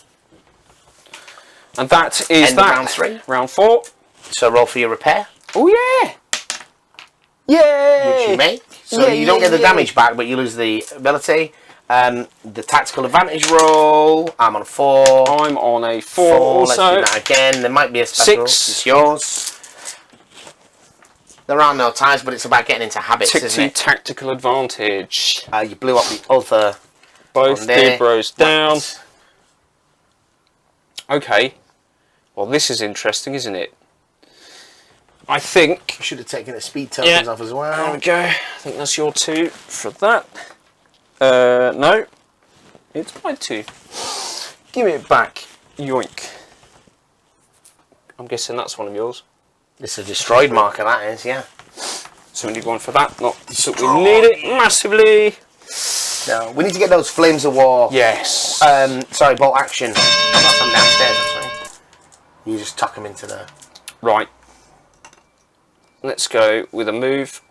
And that is End that. of round 3. Round 4. So roll for your repair. Oh yeah! Yay! Which you make. So you don't get the damage back, but you lose the ability. The tactical advantage roll. I'm on a 4. I'm on a 4 also. Let's do that again. There might be a special. 6. It's yours. There are no ties, but it's about getting into habits, isn't it? Tactical advantage. You blew up the other. Both Dibros down. Okay. Well, this is interesting, isn't it? I think... I should have taken the speed tokens off as well. There we go. I think that's your 2 for that. No. It's my 2. Give me it back. Yoink. I'm guessing that's one of yours. It's a destroyed marker, that is, yeah. So we need one for that. Not that we need it massively. No, we need to get those Flames of War. Yes. Sorry, bolt action. I've got some downstairs, actually. You just tuck them into there. Right. Let's go with a move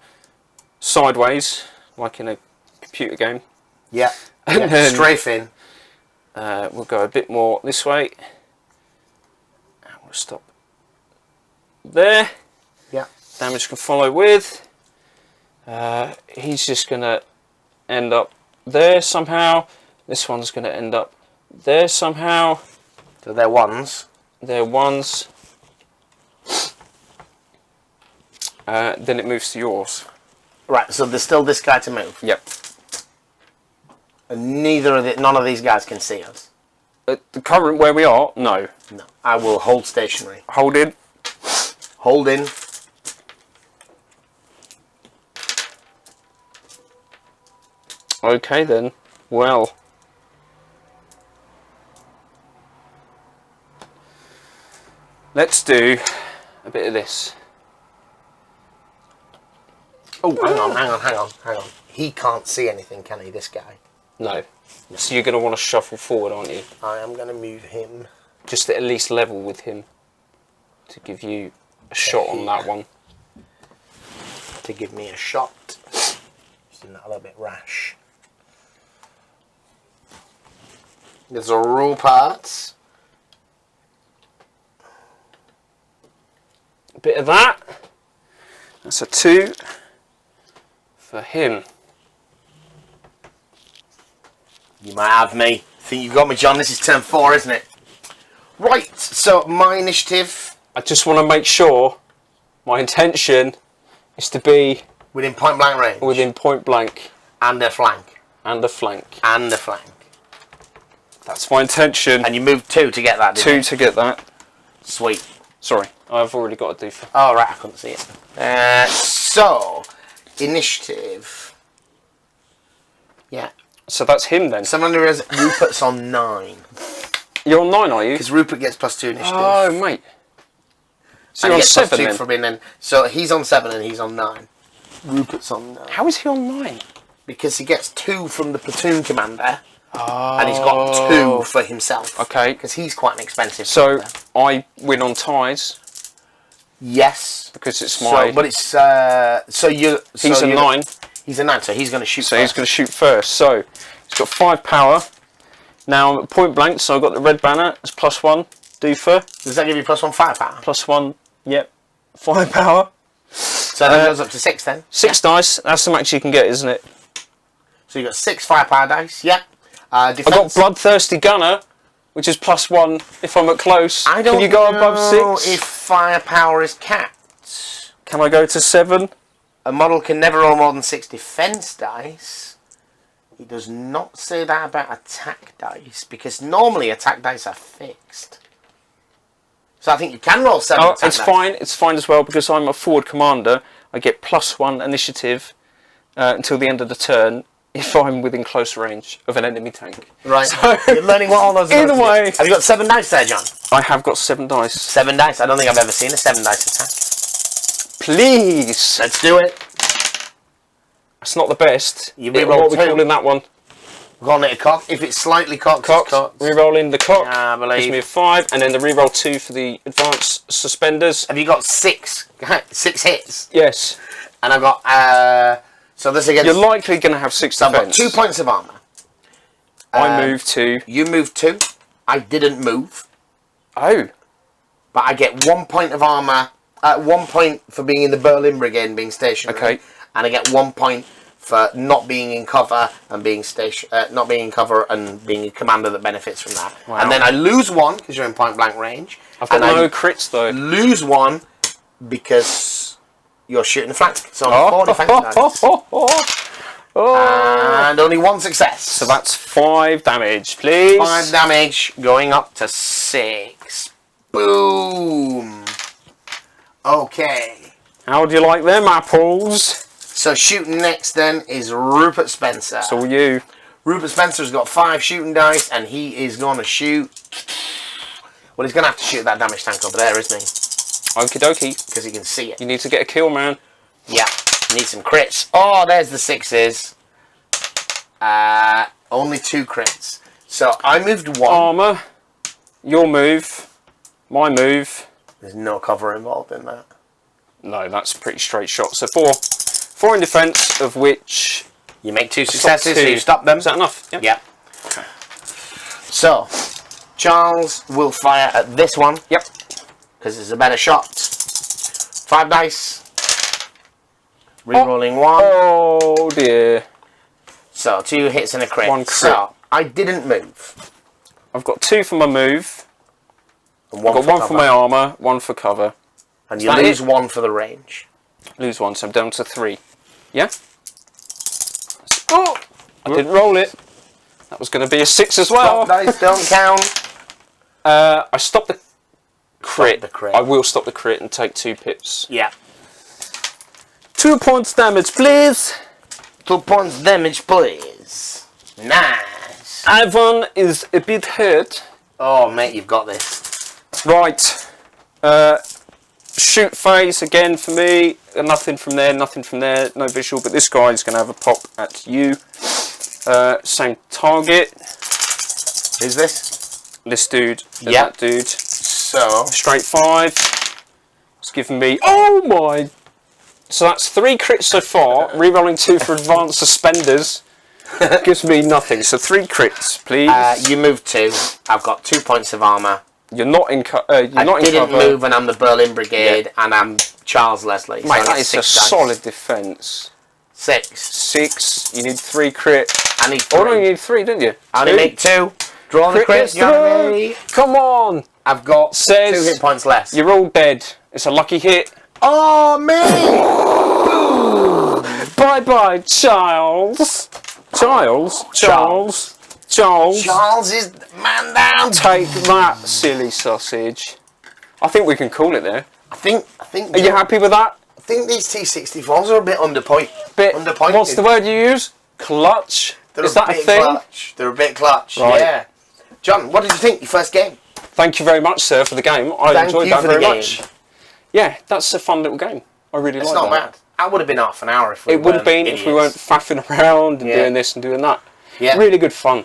sideways, like in a computer game. Yeah. And then strafe in. We'll go a bit more this way. And we'll stop there. Yeah. Damage can follow with. He's just going to end up there somehow. This one's going to end up there somehow. So they're 1s. They're 1s. Then it moves to yours. Right, so there's still this guy to move. Yep. And none of these guys can see us. At the current where we are, no. No. I will hold stationary. Hold in. Hold in. Okay then. Well. Let's do a bit of this. Oh, hang on. He can't see anything, can he, this guy? No. So you're going to want to shuffle forward, aren't you? I am going to move him. Just at least level with him. To give you a shot on that one. To give me a shot. Just doing that a little bit rash. There's a rule parts. A bit of that. That's a 2 for him. You might have me. Think you got me, John. This is turn 4, isn't it? Right, so my initiative... I just want to make sure my intention is to be... Within point blank range. Within point blank. And a flank. And a flank. And a flank. That's my intention. And you moved 2 to get that, didn't you? 2 to get that. Sweet. Sorry, I've already got a D4. Oh, right, I couldn't see it. So, initiative. Yeah. So that's him then. Someone who has Rupert's on 9. You're on 9, are you? Because Rupert gets +2 initiative. Oh, mate. So and you're on gets 7 +2 then? for being in. So he's on 7 and he's on 9. Rupert's on 9. How is he on 9? Because he gets 2 from the platoon commander. Oh. And he's got 2 for himself. Okay. Because he's quite an expensive So commander. I win on ties. Yes. Because it's my... So, but it's... so you... He's a 9. He's a 9, so he's going to shoot So first. he's going to shoot first. So he's got 5 power. Now I'm at point blank, so I've got the red banner. It's +1. Doofer. Does that give you +1 firepower? +1. Yep. 5 power. So that goes up to 6 then? 6 dice. That's the max you can get, isn't it? So you've got 6 firepower dice, yeah. I've got Bloodthirsty Gunner, which is +1 if I'm at close. I don't Can you go know above 6? if firepower is capped. Can I go to 7? A model can never roll more than 6 defense dice. He does not say that about attack dice, because normally attack dice are fixed. So I think you can roll 7 attack it's dice. fine. It's fine as well, because I'm a forward commander. I get +1 initiative until the end of the turn if I'm within close range of an enemy tank. Right. So, you're learning what all those are. Either way. Have you got 7 dice there, John? I have got 7 dice. 7 dice? I don't think I've ever seen a 7 dice attack. Please. Let's do it. It's not the best. You What re-roll are we 2. calling that one? We're calling it a cock. If it's slightly cocked, Cocked. it's cocked. Re-rolling the cock. Yeah, I believe. Gives me a 5, and then the re-roll 2 for the advanced suspenders. Have you got 6 hits? Yes. And I've got, so this against... You're likely going to have 6 So I've got defense. 2 points of armor. I move 2. You moved 2. I didn't move. Oh. But I get 1 point of armor, 1 point for being in the Berlin Brigade and being stationary. Okay. And I get 1 point for not being in cover and being not being in cover and being a commander that benefits from that. Wow. And then I lose 1 because you're in point blank range. I've got and no I crits though. lose 1 because you're shooting the flank. So only 4 defense dice. And only 1 success. So that's 5 damage, please. 5 damage going up to 6. Boom. Okay. How do you like them apples? So shooting next then is Rupert Spencer. So will you. Rupert Spencer's got 5 shooting dice and he is going to shoot... Well, he's going to have to shoot that damage tank over there, isn't he? Okie dokie. Because he can see it. You need to get a kill, man. Yeah. Need some crits. Oh, there's the 6s. Only 2 crits. So I moved 1. Armor. Your move. My move. There's no cover involved in that. No, that's a pretty straight shot. So 4. 4 in defense, of which... You make 2 successes, 2. so you stop them. Is that enough? Yep. Yep. Okay. So, Charles will fire at this one. Yep. Because it's a better shot. 5 dice. Rerolling 1. Oh dear. So, 2 hits and a crit. 1 crit. So, I didn't move. I've got 2 for my move. And I've got 1 cover. for my armor, 1 for cover. And Is you that lose it? 1 for the range. Lose 1, so I'm down to 3. Yeah? Oh! I didn't roll it. That was going to be a 6 as well. Top dice don't count. I stopped the crit. Stop the crit. I will stop the crit and take 2 pips. Yeah. 2 points damage, please. 2 points damage, please. Nice. Ivan is a bit hurt. Oh, mate, you've got this. Right. Shoot phase again for me. Nothing from there, nothing from there. No visual, but this guy's going to have a pop at you. Same target. Who's this? This dude. And Yep. that dude. So, Straight 5. It's giving me... Oh my... So that's 3 crits so far. Rerolling 2 for advanced suspenders. Gives me nothing. So 3 crits, please. you move 2. I've got 2 points of armor. You're not in cover. I didn't move, and I'm the Berlin Brigade, and I'm Charles Leslie. So Mate, I that get is a 6 dice. solid defence. 6. 6. You need 3 crit. I need 3. Oh no, you need 3, didn't you? I only 2. make 2. Draw the Crit crit, gets Johnny. through. Come on. I've got Says 2 hit points less. You're all dead. It's a lucky hit. Oh, me! Bye bye, Charles. Charles. Charles. Charles. Charles is man down. Take that, silly sausage. I think we can call it there. I think. Are you happy with that? I think these T64s are a bit underpointed. Underpointed. What's the word you use? Clutch. Is that a thing? Clutch. They're a bit clutch. Right. Yeah. John, what did you think? Your first game? Thank you very much, sir, for the game. I Thank enjoyed you that for the very game. much. Yeah, that's a fun little game. I really like It's that. not bad. That would have been half an hour if we It would have been idiots. if we weren't faffing around and doing this and doing that. Yeah. Really good fun.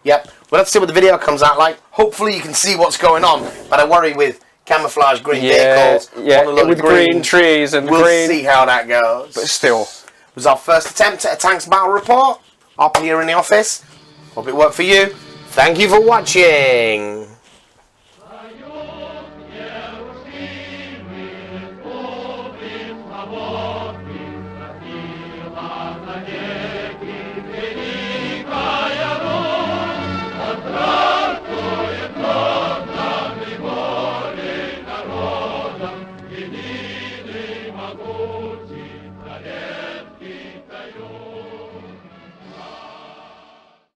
Yep. Well, let's see what the video comes out like. Hopefully you can see what's going on. But I worry with camouflage green vehicles. Yeah, on a lot with of green trees and We'll green. see how that goes. But still. It was our first attempt at a Tanks Battle Report. Up here in the office. Hope it worked for you. Thank you for watching. Again.